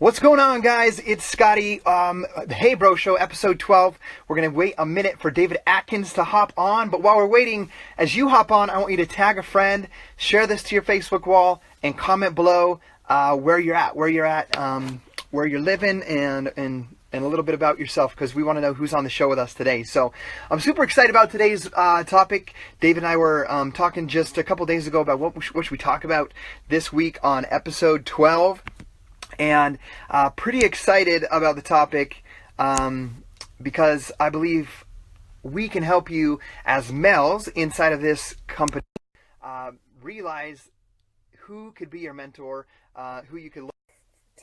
What's going on, guys? It's Scotty. The Hey Bro Show, episode 12. We're going to wait a minute for David Atkins to hop on. But while we're waiting, as you hop on, I want you to tag a friend, share this to your Facebook wall, and comment below where you're at, where you're living, and a little bit about yourself, because we want to know who's on the show with us today. So I'm super excited about today's topic. David and I were talking just a couple days ago about what should we talk about this week on episode 12. And pretty excited about the topic because I believe we can help you as males inside of this company realize who could be your mentor, who you could look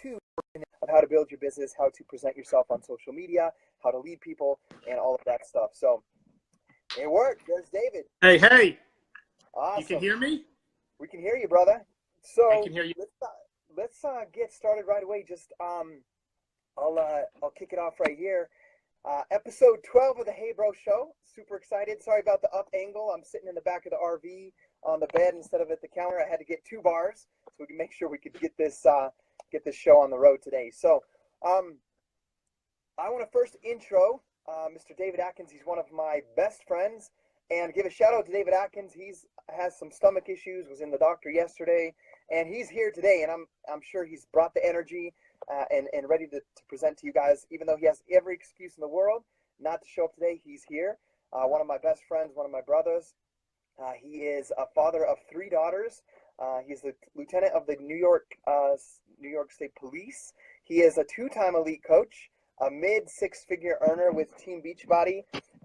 to, of how to build your business, how to present yourself on social media, how to lead people, and all of that stuff. So it worked. There's David. Hey. Awesome. You can hear me? We can hear you, brother. So I can hear you. Let's get started right away. Just I'll kick it off right here. Episode 12 of the Hey Bro Show. Super excited. Sorry about the up angle. I'm sitting in the back of the RV on the bed instead of at the counter. I had to get 2 bars so we can make sure we could get this show on the road today. So I want to first intro Mr. David Atkins. He's one of my best friends, and give a shout out to David Atkins. He's has some stomach issues. Was in the doctor yesterday. And he's here today, and I'm sure he's brought the energy and ready to present to you guys. Even though he has every excuse in the world not to show up today, he's here. One of my best friends, one of my brothers. He is a father of 3 daughters. He's the lieutenant of the New York State Police. He is a 2-time elite coach, a mid-6-figure earner with Team Beachbody,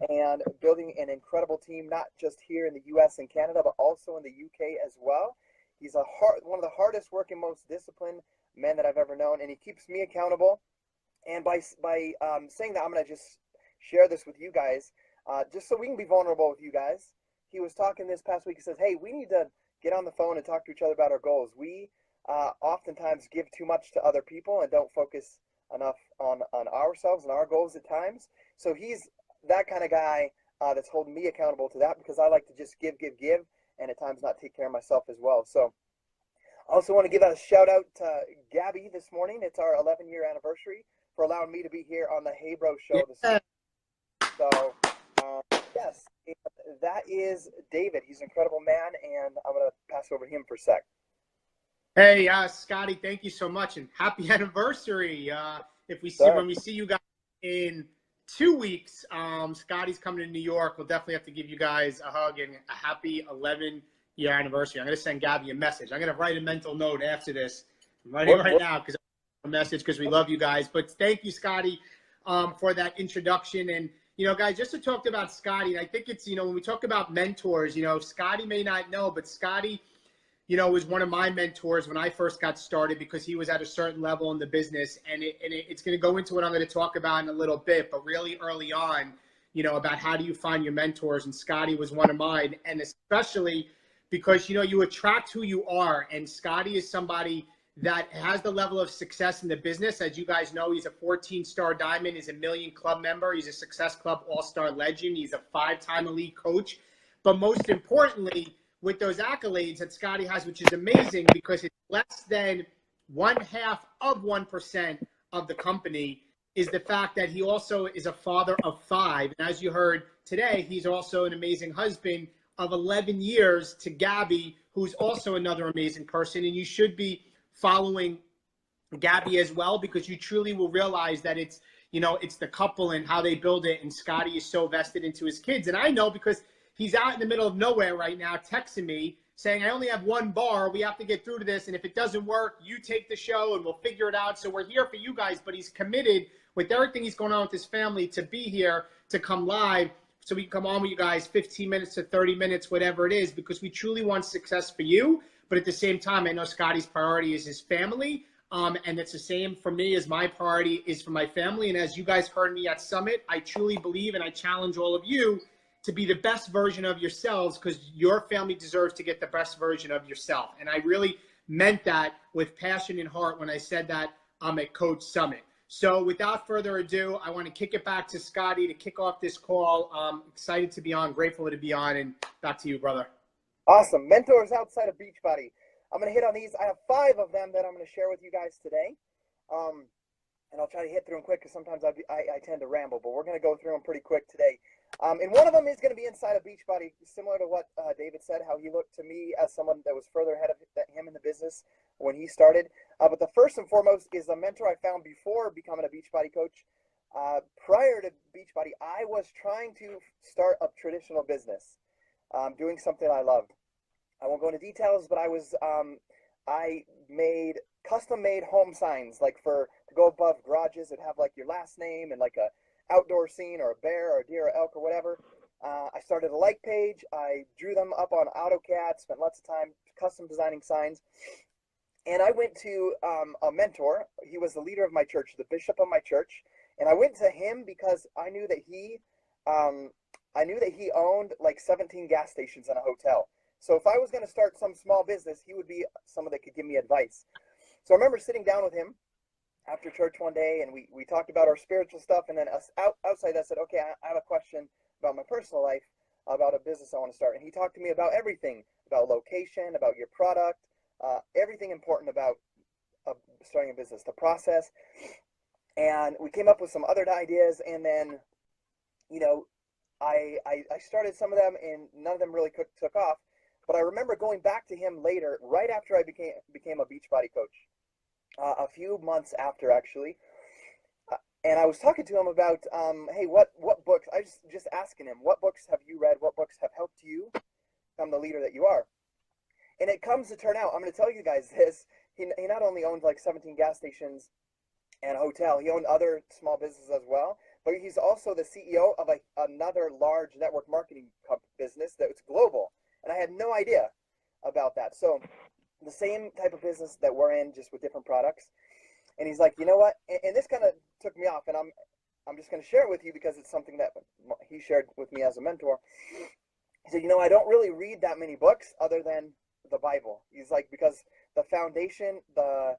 and building an incredible team, not just here in the U.S. and Canada, but also in the U.K. as well. He's one of the hardest working, most disciplined men that I've ever known, and he keeps me accountable. And by saying that, I'm going to just share this with you guys, just so we can be vulnerable with you guys. He was talking this past week. He says, hey, we need to get on the phone and talk to each other about our goals. We oftentimes give too much to other people and don't focus enough on ourselves and our goals at times. So he's that kind of guy that's holding me accountable to that, because I like to just give, and at times not take care of myself as well. So I also want to give a shout out to Gabby this morning. It's our 11-year anniversary, for allowing me to be here on the Hey Bro Show this morning. So yes, that is David. He's an incredible man, and I'm going to pass over to him for a sec. Hey, Scotty, thank you so much, and happy anniversary. When we see you guys in 2 weeks, Scotty's coming to New York. We'll definitely have to give you guys a hug and a happy 11-year anniversary. I'm going to send Gabby a message. I'm going to write a mental note after this. I'm writing right now because a message, because we love you guys. But thank you, Scotty, for that introduction. And, guys, just to talk about Scotty, I think it's, when we talk about mentors, Scotty may not know, but Scotty, was one of my mentors when I first got started, because he was at a certain level in the business. And it's going to go into what I'm going to talk about in a little bit, but really early on, about how do you find your mentors. And Scotty was one of mine. And especially because, you attract who you are. And Scotty is somebody that has the level of success in the business. As you guys know, he's a 14-star diamond. He's a Million Club member. He's a Success Club All-Star legend. He's a 5-time elite coach. But most importantly, with those accolades that Scotty has, which is amazing, because it's less than 0.5% of the company, is the fact that he also is a father of 5. And as you heard today, he's also an amazing husband of 11 years to Gabby, who's also another amazing person. And you should be following Gabby as well, because you truly will realize that it's the couple and how they build it. And Scotty is so vested into his kids. And I know, because he's out in the middle of nowhere right now texting me saying, I only have 1 bar. We have to get through to this. And if it doesn't work, you take the show and we'll figure it out. So we're here for you guys. But he's committed, with everything he's going on with his family, to be here, to come live, so we can come on with you guys 15 minutes to 30 minutes, whatever it is, because we truly want success for you. But at the same time, I know Scotty's priority is his family. And it's the same for me, as my priority is for my family. And as you guys heard me at Summit, I truly believe, and I challenge all of you, to be the best version of yourselves, because your family deserves to get the best version of yourself. And I really meant that with passion and heart when I said that at Coach Summit. So without further ado, I want to kick it back to Scotty to kick off this call. Excited to be on, grateful to be on, and back to you, brother. Awesome. Mentors outside of Beachbody. I'm going to hit on these. I have 5 of them that I'm going to share with you guys today. And I'll try to hit through them quick because sometimes I tend to ramble, but we're going to go through them pretty quick today. And one of them is going to be inside of Beachbody, similar to what David said, how he looked to me as someone that was further ahead of him in the business when he started. But the first and foremost is a mentor I found before becoming a Beachbody coach. Prior to Beachbody, I was trying to start a traditional business, doing something I loved. I won't go into details, but I made custom-made home signs, like to go above garages. It'd have like your last name and like a outdoor scene or a bear or a deer or elk or whatever. I started a like page. I drew them up on AutoCAD, spent lots of time custom designing signs. And I went to a mentor. He was the leader of my church, the bishop of my church. And I went to him because I knew that he owned like 17 gas stations and a hotel. So if I was going to start some small business, he would be someone that could give me advice. So I remember sitting down with him after church one day, and we talked about our spiritual stuff. And then outside that, said, okay, I have a question about my personal life, about a business I want to start. And he talked to me about everything, about location, about your product, everything important about starting a business, the process. And we came up with some other ideas. And then, I started some of them, and none of them really took off. But I remember going back to him later, right after I became a Beachbody coach, a few months after, actually. And I was talking to him about, hey, what books? I was just asking him, what books have you read? What books have helped you become the leader that you are? And it comes to turn out, I'm going to tell you guys this. He not only owned like 17 gas stations and a hotel, he owned other small businesses as well. But he's also the CEO of another large network marketing business that's global. And I had no idea about that. So the same type of business that we're in, just with different products. And he's like, you know what? And this kind of took me off. And I'm just going to share it with you because it's something that he shared with me as a mentor. He said, I don't really read that many books other than the Bible. He's like, because the foundation, the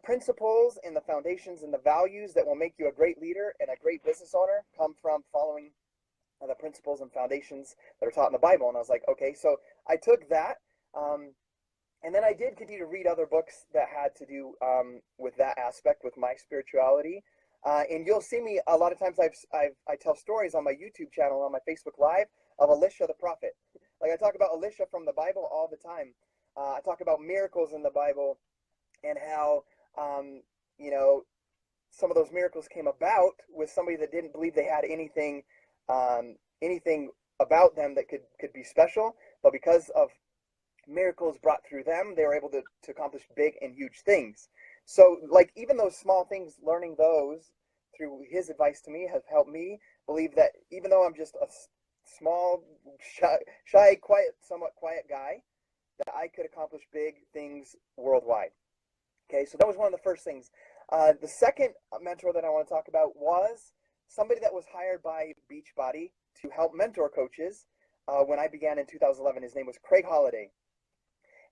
principles and the foundations and the values that will make you a great leader and a great business owner come from following the principles and foundations that are taught in the Bible. And I was like, okay, so I took that, and then I did continue to read other books that had to do with that aspect, with my spirituality. And you'll see me a lot of times. I tell stories on my YouTube channel, on my Facebook Live, of Elisha the prophet. Like I talk about Elisha from the Bible all the time. I talk about miracles in the Bible and how some of those miracles came about with somebody that didn't believe they had anything about them that could be special, but because of miracles brought through them, they were able to accomplish big and huge things. So like even those small things, learning those through his advice to me has helped me believe that even though I'm just a small, shy, somewhat quiet guy, that I could accomplish big things worldwide. Okay, so that was one of the first things. The second mentor that I want to talk about was somebody that was hired by Beachbody to help mentor coaches when I began in 2011. His name was Craig Holliday.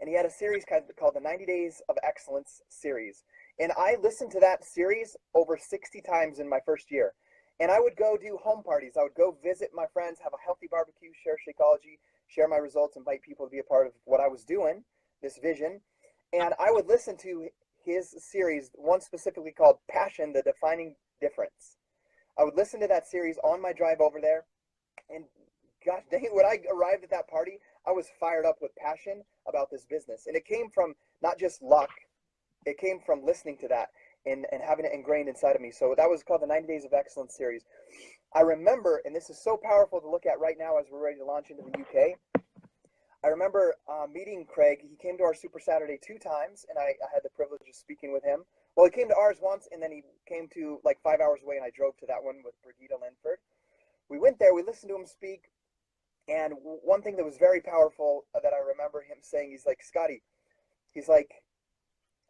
And he had a series called the 90 Days of Excellence series. And I listened to that series over 60 times in my first year. And I would go do home parties. I would go visit my friends, have a healthy barbecue, share Shakeology, share my results, invite people to be a part of what I was doing, this vision. And I would listen to his series, one specifically called Passion, the Defining Difference. I would listen to that series on my drive over there. And gosh dang it, when I arrived at that party, I was fired up with passion about this business. And it came from not just luck, it came from listening to that and having it ingrained inside of me. So that was called the 90 Days of Excellence series. I remember, and this is so powerful to look at right now as we're ready to launch into the UK, I remember meeting Craig. He came to our Super Saturday 2 times, and I had the privilege of speaking with him. Well, he came to ours once, and then he came to like 5 hours away, and I drove to that one with Brigida Linford. We went there, we listened to him speak, and one thing that was very powerful that I remember him saying, he's like, Scotty, he's like,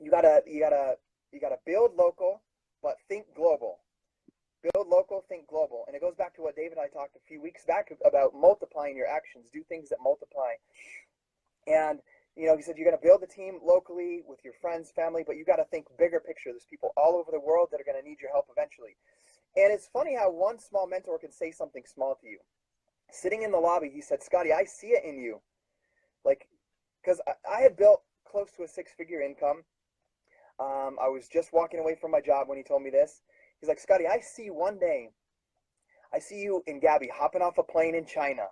you gotta build local, but think global. Build local, think global. And it goes back to what David and I talked a few weeks back about multiplying your actions. Do things that multiply. And, he said you got to build a team locally with your friends, family, but you got to think bigger picture. There's people all over the world that are going to need your help eventually. And it's funny how one small mentor can say something small to you. Sitting in the lobby, he said, Scotty, I see it in you. Like, because I had built close to a 6-figure income. I was just walking away from my job when he told me this. He's like, Scotty, I see you and Gabby hopping off a plane in China,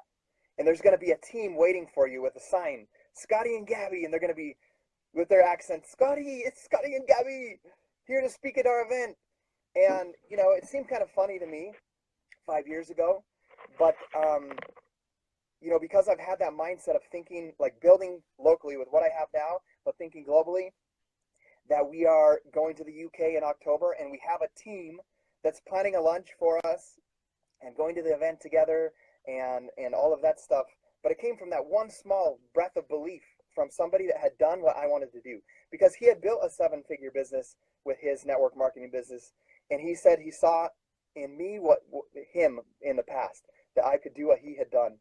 and there's going to be a team waiting for you with a sign, Scotty and Gabby, and they're going to be with their accent, Scotty, it's Scotty and Gabby here to speak at our event. And, you know, it seemed kind of funny to me 5 years ago, but, you know, because I've had that mindset of thinking, like building locally with what I have now, but thinking globally, that we are going to the UK in October, and we have a team that's planning a lunch for us and going to the event together and all of that stuff. But it came from that one small breath of belief from somebody that had done what I wanted to do, because he had built a 7-figure business with his network marketing business, and he said he saw in me him in the past, that I could do what he had done.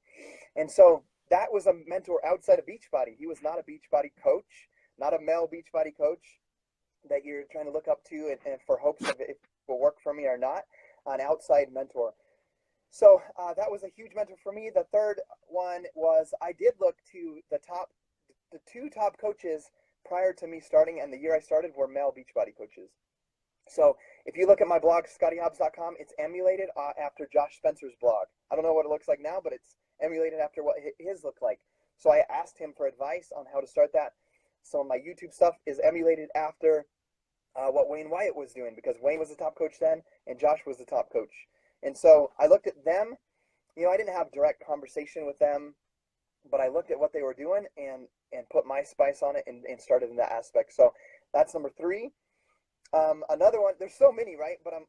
And so that was a mentor outside of Beachbody. He was not a Beachbody coach, not a male Beachbody coach that you're trying to look up to and for hopes of if it will work for me or not, an outside mentor. So that was a huge mentor for me. The third one was I did look to the 2 top coaches prior to me starting, and the year I started were male Beachbody coaches. So if you look at my blog, scottyhobbs.com, it's emulated after Josh Spencer's blog. I don't know what it looks like now, but it's emulated after what his looked like. So I asked him for advice on how to start that. So my YouTube stuff is emulated after what Wayne Wyatt was doing, because Wayne was the top coach then and Josh was the top coach. And so I looked at them. You know, I didn't have direct conversation with them, but I looked at what they were doing and put my spice on it and started in that aspect. So that's number 3. Another one, there's so many, right? But I'm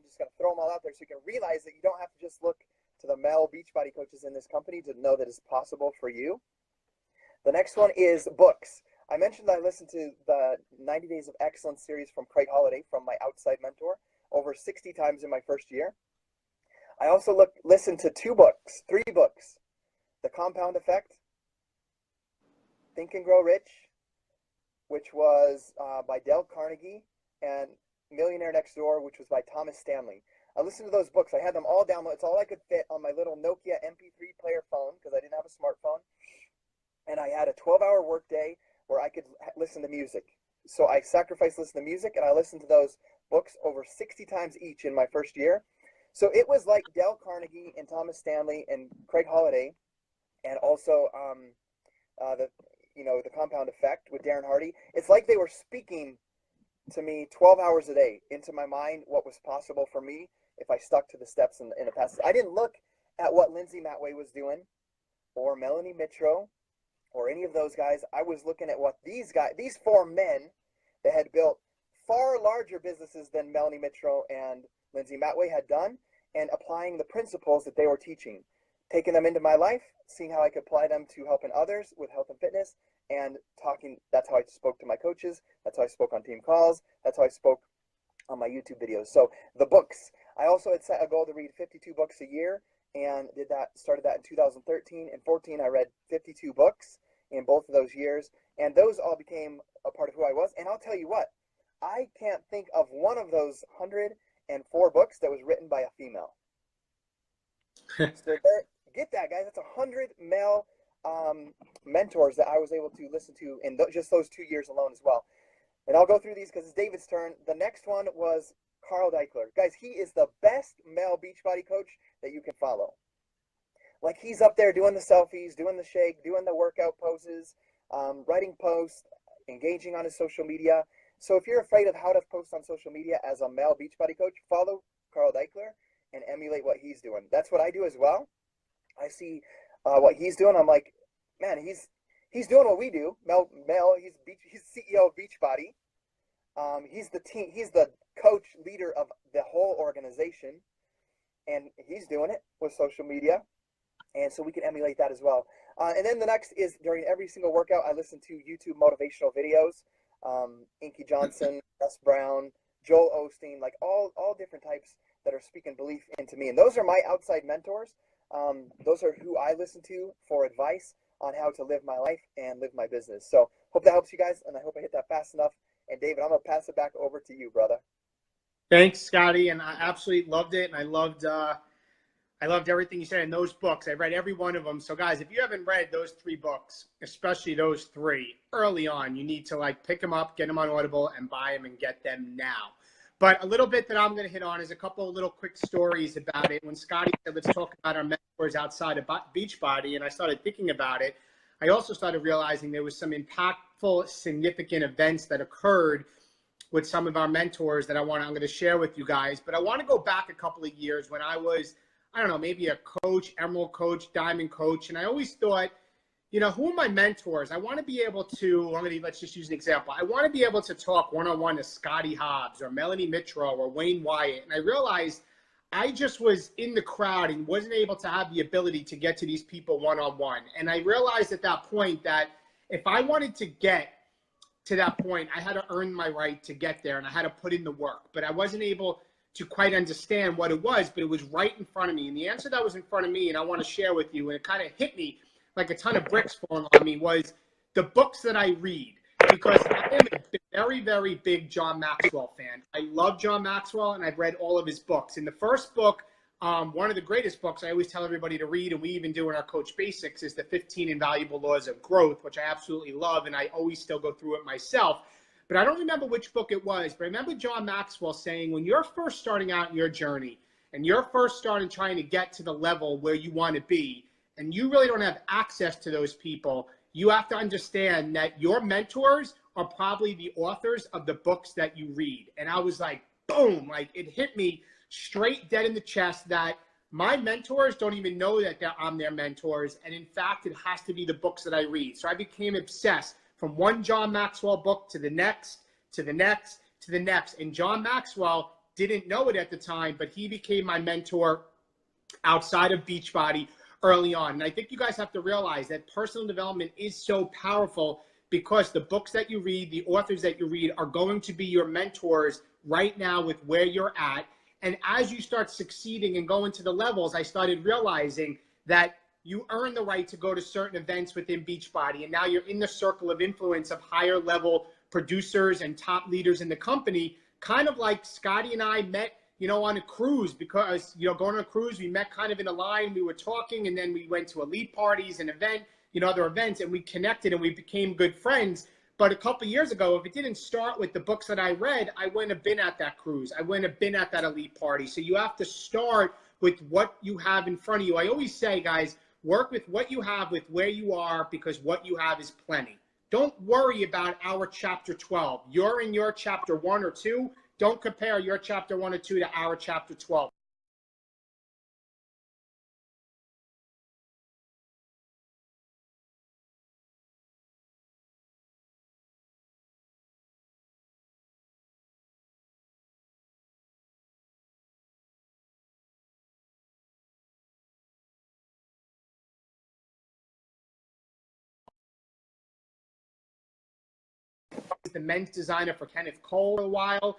just going to throw them all out there so you can realize that you don't have to just look to the male Beachbody coaches in this company to know that it's possible for you. The next one is books. I mentioned I listened to the 90 Days of Excellence series from Craig Holiday, from my outside mentor, over 60 times in my first year. I also listened to 3 books. The Compound Effect, Think and Grow Rich, which was by Dale Carnegie, and Millionaire Next Door, which was by Thomas Stanley. I listened to those books. I had them all downloaded. It's all I could fit on my little Nokia MP3 player phone because I didn't have a smartphone. And I had a 12-hour workday where I could listen to music. So I sacrificed listening to music, and I listened to those books over 60 times each in my first year. So it was like Dale Carnegie and Thomas Stanley and Craig Holiday, and also the Compound Effect with Darren Hardy. It's like they were speaking to me 12 hours a day into my mind what was possible for me if I stuck to the steps in the past. I didn't look at what Lindsay Matway was doing or Melanie Mitro or any of those guys. I was looking at what these 4 men that had built far larger businesses than Melanie Mitro and Lindsay Matway had done, and applying the principles that they were teaching, taking them into my life, seeing how I could apply them to helping others with health and fitness, and talking. That's how I spoke to my coaches. That's how I spoke on team calls. That's how I spoke on my YouTube videos. So the books, I also had set a goal to read 52 books a year, and started that in 2013 and 14. I read 52 books in both of those years, and those all became a part of who I was. And I'll tell you what, I can't think of one of those 104 books that was written by a female. So get that, guys. That's 100 male mentors that I was able to listen to in just those 2 years alone as well. And I'll go through these because it's David's turn. The next one was Carl Deichler. Guys, he is the best male Beachbody coach that you can follow. Like, he's up there doing the selfies, doing the shake, doing the workout poses, writing posts, engaging on his social media. So if you're afraid of how to post on social media as a male Beachbody coach, follow Carl Deichler and emulate what he's doing. That's what I do as well. I see what he's doing. I'm like, man, he's doing what we do. Mel, he's CEO of Beachbody. He's the coach leader of the whole organization, and he's doing it with social media, and so we can emulate that as well. And then the next is, during every single workout, I listen to YouTube motivational videos. Inky Johnson, Les Brown, Joel Osteen, like all different types that are speaking belief into me. And those are my outside mentors. Those are who I listen to for advice on how to live my life and live my business. So hope that helps you guys, and I hope I hit that fast enough. And David, I'm going to pass it back over to you, brother. Thanks, Scotty. And I absolutely loved it. And I loved I loved everything you said in those books. I read every one of them. So guys, if you haven't read those 3 books, especially those 3 early on, you need to like pick them up, get them on Audible, and buy them and get them now. But a little bit that I'm going to hit on is a couple of little quick stories about it. When Scotty said, let's talk about our mentors outside of Beachbody, and I started thinking about it, I also started realizing there was some impactful, significant events that occurred with some of our mentors that I'm going to share with you guys. But I want to go back a couple of years when I was, I don't know, maybe a coach, emerald coach, diamond coach. And I always thought, you know, who are my mentors? I want to be able to, let's just use an example. I want to be able to talk one-on-one to Scotty Hobbs or Melanie Mitro or Wayne Wyatt. And I realized I just was in the crowd and wasn't able to have the ability to get to these people one-on-one. And I realized at that point that if I wanted to get to that point, I had to earn my right to get there and I had to put in the work. But I wasn't able to quite understand what it was, but it was right in front of me. And the answer that was in front of me, and I want to share with you, and it kind of hit me like a ton of bricks falling on me, was the books that I read. Because I am a very, very big John Maxwell fan. I love John Maxwell, and I've read all of his books. In the first book, one of the greatest books I always tell everybody to read, and we even do in our Coach Basics, is the 15 Invaluable Laws of Growth, which I absolutely love, and I always still go through it myself. But I don't remember which book it was, but I remember John Maxwell saying, when you're first starting out in your journey and you're first starting trying to get to the level where you want to be, and you really don't have access to those people, you have to understand that your mentors are probably the authors of the books that you read. And I was like, boom, like it hit me straight dead in the chest that my mentors don't even know that I'm their mentors. And in fact, it has to be the books that I read. So I became obsessed from one John Maxwell book to the next, to the next, to the next. And John Maxwell didn't know it at the time, but he became my mentor outside of Beachbody early on. And I think you guys have to realize that personal development is so powerful because the books that you read, the authors that you read are going to be your mentors right now with where you're at. And as you start succeeding and going to the levels, I started realizing that you earn the right to go to certain events within Beachbody. And now you're in the circle of influence of higher level producers and top leaders in the company, kind of like Scotty and I met, you know, on a cruise, because, you know, going on a cruise, we met kind of in a line, we were talking, and then we went to elite parties and other events, and we connected and we became good friends. But a couple of years ago, if it didn't start with the books that I read, I wouldn't have been at that cruise. I wouldn't have been at that elite party. So you have to start with what you have in front of you. I always say, guys, work with what you have with where you are, because what you have is plenty. Don't worry about our chapter 12. You're in your chapter 1 or 2. Don't compare your chapter 1 or 2 to our chapter 12. The men's designer for Kenneth Cole for a while.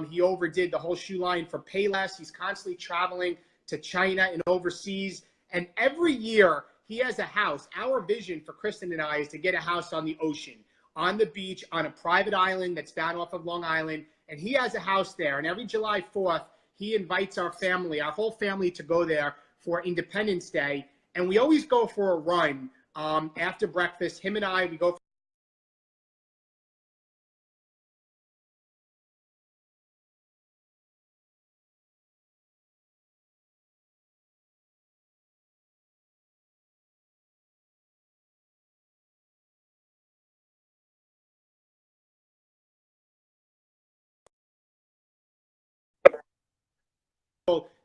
He overdid the whole shoe line for Payless. He's constantly traveling to China and overseas. And every year he has a house. Our vision for Kristen and I is to get a house on the ocean, on the beach, on a private island that's down off of Long Island. And he has a house there. And every July 4th, he invites our family, our whole family, to go there for Independence Day. And we always go for a run after breakfast. Him and I, we go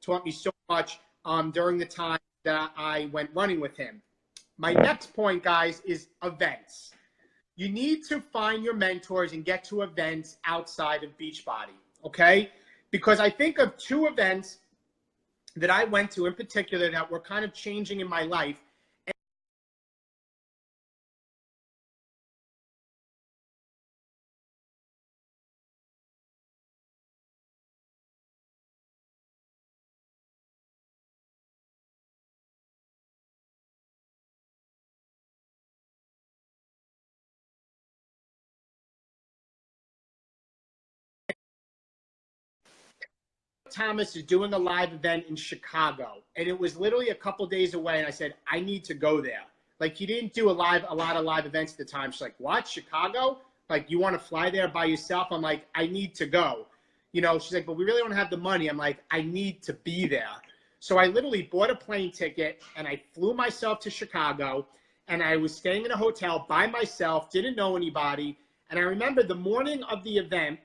taught me so much during the time that I went running with him. My next point, guys, is events. You need to find your mentors and get to events outside of Beachbody, okay? Because I think of 2 events that I went to in particular that were kind of changing in my life. Thomas is doing a live event in Chicago, and it was literally a couple days away, and I said, I need to go there. Like, he didn't do a lot of live events at the time. She's like, what, Chicago? Like, you want to fly there by yourself? I'm like, I need to go. You know, she's like, but we really don't have the money. I'm like, I need to be there. So I literally bought a plane ticket, and I flew myself to Chicago, and I was staying in a hotel by myself, didn't know anybody. And I remember the morning of the event,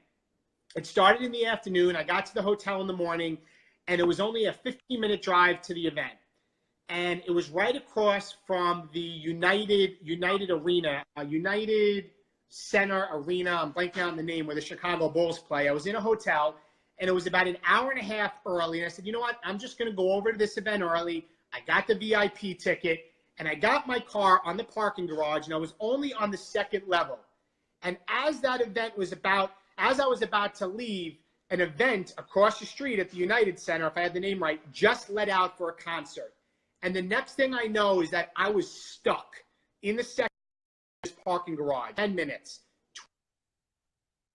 it started in the afternoon. I got to the hotel in the morning, and it was only a 15-minute drive to the event. And it was right across from the United Arena, United Center Arena. I'm blanking on the name, where the Chicago Bulls play. I was in a hotel, and it was about an hour and a half early. And I said, you know what? I'm just going to go over to this event early. I got the VIP ticket, and I got my car on the parking garage, and I was only on the second level. And as that event was as I was about to leave, an event across the street at the United Center, if I had the name right, just let out for a concert. And the next thing I know is that I was stuck in the second parking garage. 10 minutes,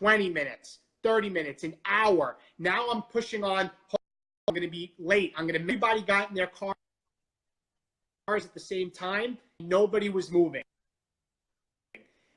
20 minutes, 30 minutes, an hour. Now I'm pushing on. I'm going to be late. Everybody got in their cars at the same time. Nobody was moving.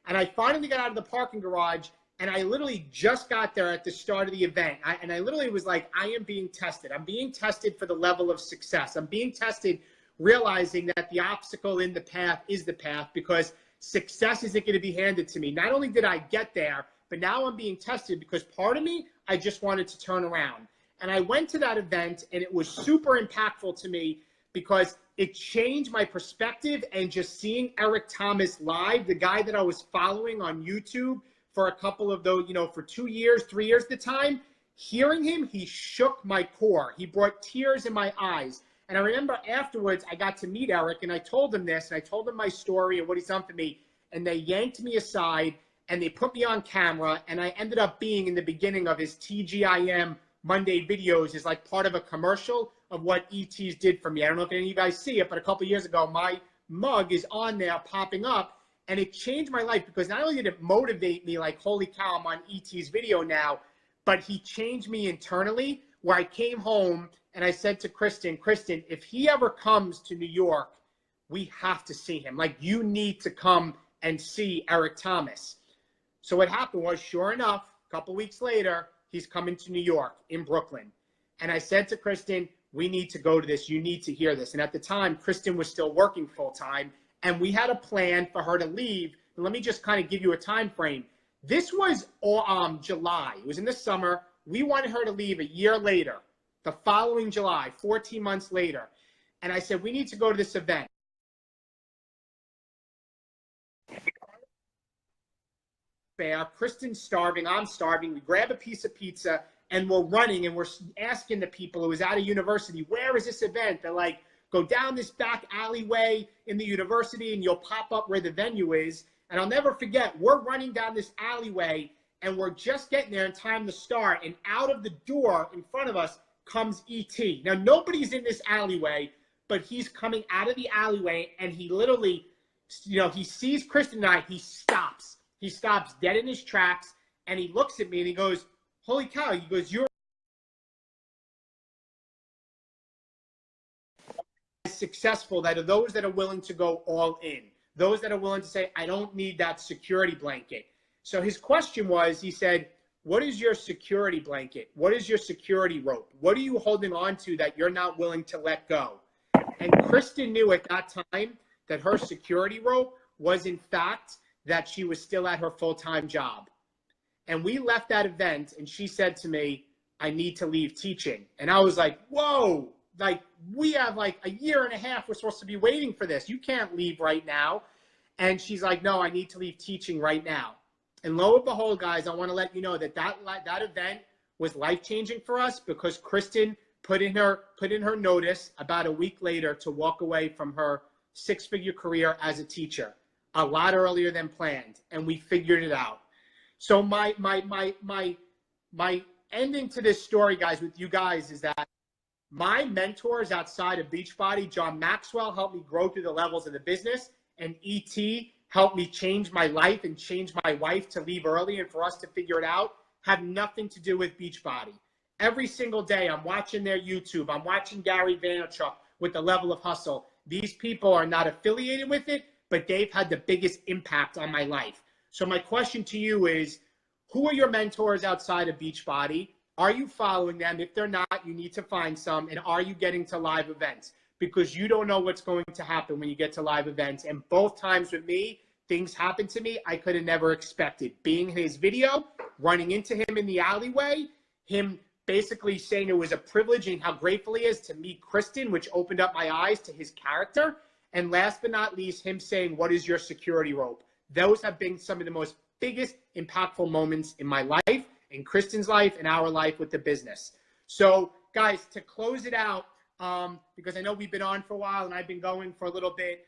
And I finally got out of the parking garage, and I literally just got there at the start of the event. And I literally was like, I am being tested. I'm being tested for the level of success. I'm being tested, realizing that the obstacle in the path is the path, because success isn't going to be handed to me. Not only did I get there, but now I'm being tested, because part of me, I just wanted to turn around. And I went to that event, and it was super impactful to me, because it changed my perspective. And just seeing Eric Thomas live, the guy that I was following on YouTube for a couple of those, for 2 years, 3 years at the time, hearing him, he shook my core. He brought tears in my eyes. And I remember afterwards, I got to meet Eric, and I told him this, and I told him my story and what he's done for me. And they yanked me aside, and they put me on camera, and I ended up being in the beginning of his TGIM Monday videos as like part of a commercial of what ETs did for me. I don't know if any of you guys see it, but a couple of years ago, my mug is on there popping up. And it changed my life, because not only did it motivate me, like, holy cow, I'm on ET's video now, but he changed me internally, where I came home and I said to Kristen, if he ever comes to New York, we have to see him. Like, you need to come and see Eric Thomas. So what happened was, sure enough, a couple weeks later, he's coming to New York in Brooklyn. And I said to Kristen, we need to go to this. You need to hear this. And at the time, Kristen was still working full time. And we had a plan for her to leave. And let me just kind of give you a time frame. This was July. It was in the summer. We wanted her to leave a year later, the following July, 14 months later. And I said, we need to go to this event. Kristen's starving. I'm starving. We grab a piece of pizza, and we're running, and we're asking the people who was at a university, where is this event? They're like, go down this back alleyway in the university, and you'll pop up where the venue is. And I'll never forget, we're running down this alleyway, and we're just getting there in time to start. And out of the door in front of us comes ET. Now, nobody's in this alleyway, but he's coming out of the alleyway, and he literally, he sees Kristen and I. He stops. He stops dead in his tracks, and he looks at me, and he goes, holy cow. He goes, you're successful that are those that are willing to go all in, those that are willing to say, I don't need that security blanket. So his question was, he said, what is your security blanket? What is your security rope? What are you holding on to that you're not willing to let go? And Kristen knew at that time that her security rope was, in fact, that she was still at her full-time job. And we left that event, and she said to me, I need to leave teaching. And I was like, whoa, like, we have like a year and a half. We're supposed to be waiting for this. You can't leave right now. And she's like, no, I need to leave teaching right now. And lo and behold, guys, I want to let you know that that event was life-changing for us, because Kristen put in her notice about a week later to walk away from her six-figure career as a teacher, a lot earlier than planned. And we figured it out. So my ending to this story, guys, with you guys, is that my mentors outside of Beachbody, John Maxwell, helped me grow through the levels of the business, and ET helped me change my life and change my wife to leave early and for us to figure it out, have nothing to do with Beachbody. every single day. I'm watching their YouTube. I'm watching Gary Vaynerchuk with the level of hustle. These people are not affiliated with it, but they've had the biggest impact on my life. So my question to you is, who are your mentors outside of Beachbody? Are you following them? If they're not, you need to find some. And are you getting to live events? Because you don't know what's going to happen when you get to live events. And both times with me, things happen to me I could have never expected. Being in his video, running into him in the alleyway, him basically saying it was a privilege and how grateful he is to meet Kristen, which opened up my eyes to his character. And last but not least, him saying, what is your security rope? Those have been some of the most biggest impactful moments in my life, in Kristen's life, and our life with the business. So guys, to close it out, because I know we've been on for a while and I've been going for a little bit,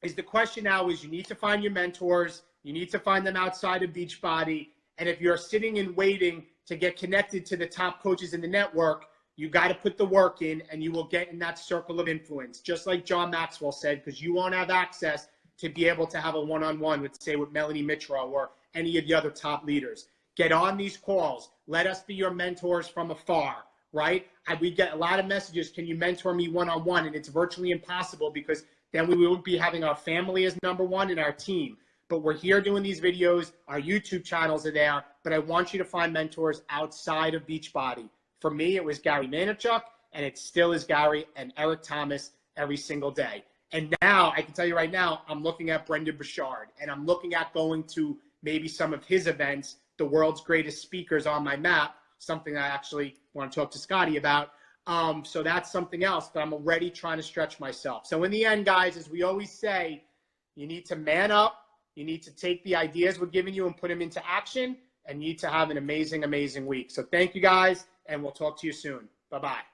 is the question now is you need to find your mentors. You need to find them outside of Beachbody. And if you're sitting and waiting to get connected to the top coaches in the network, you got to put the work in and you will get in that circle of influence, just like John Maxwell said, because you won't have access to be able to have a one-on-one with, say, with Melanie Mitro or any of the other top leaders. Get on these calls. Let us be your mentors from afar, right? We get a lot of messages, can you mentor me one-on-one? And it's virtually impossible because then we won't be having our family as number one and our team. But we're here doing these videos. Our YouTube channels are there. But I want you to find mentors outside of Beachbody. For me, it was Gary Vaynerchuk, and it still is Gary and Eric Thomas every single day. And now, I can tell you right now, I'm looking at Brendan Burchard, and I'm looking at going to maybe some of his events, the world's greatest speakers on my map, something I actually want to talk to Scotty about. So that's something else, but I'm already trying to stretch myself. So in the end, guys, as we always say, you need to man up. You need to take the ideas we're giving you and put them into action, and you need to have an amazing, amazing week. So thank you, guys, and we'll talk to you soon. Bye-bye.